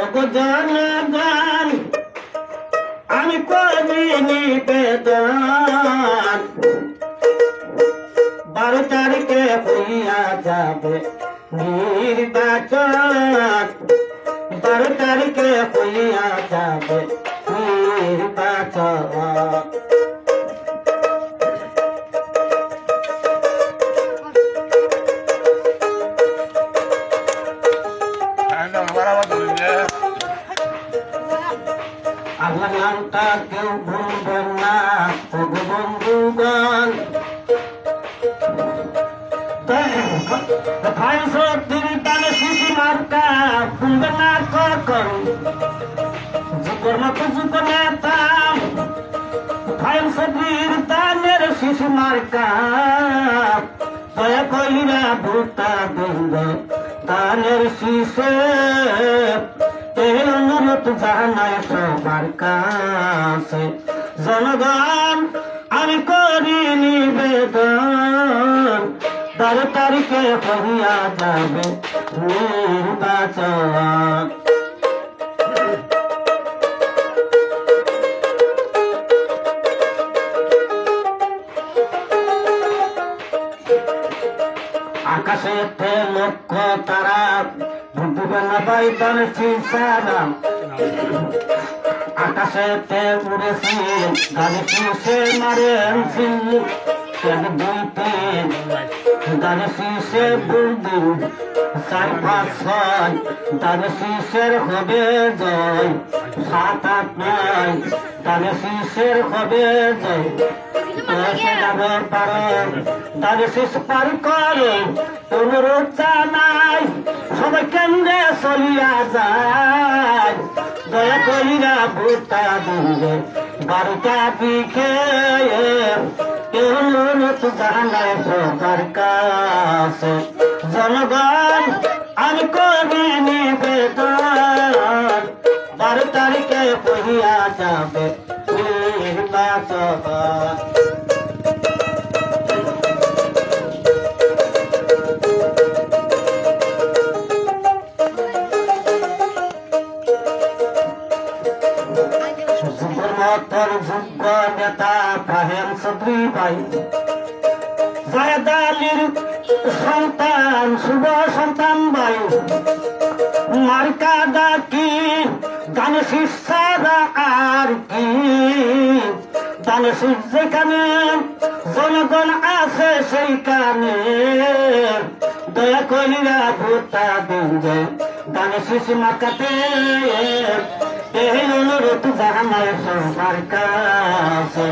ওগো জনগণ আমি করি নিবেদন 12 তারিখে হইয়া যাবে নির্বাচন 12 তারিখে হইয়া যাবে নির্বাচন আল্লাহ নামটা কেউ ভুলবেন না ওগো বন্ধুগণ শিশু মার্কা ভুলবেন না কখন যুগের মতো যুগ নেতা ফাইলসির দানের শিশু মার্কা দয়া কইরা ভুতা দেব দানের শিশে অনুরোধ জানায় সবার কাছে জনগণ আমি করি নিবেদন 12 তারিখে হইয়া যাবে নির্বাচন আকাশেতে লক্ষ তারা বুঝবে না বাইদান চিসারা আকাশেতে উড়েছি গাড়ি পিছে মারেন এক দুই তিন গাড়ি পিছে বুলবুল 4 5 6 গাড়ি পিছের হবে জয় 7 8 9 গাড়ি পিছের হবে জয় 10 11 12 গাড়ি পিছ পার করে অনুরোধ জানাই সবাই কেন্দ্রে চলিয়া যায় দয়া করিরা ভোটা দিবে 12টা দিকে অনুরোধ জানায় সবার কাছে জনগণ আমি করি নিবেদন 12 তারিখে হইয়া যাবে নির্বাচন তোর যোগ্য নেতা ফাহেম চৌধুরী ভাই জায়েদ আলীর সন্তান শুভ সন্তান ভাই মার্কা ডাকি দানশীষ ছাড়া আর কি দানশীষ যেখানে জনগণ আছে সেইখানে দয়া করিরা ভোটা দিবে দানশীষ মার্কাতে এই অনুরোধ জানায় সবার কাছে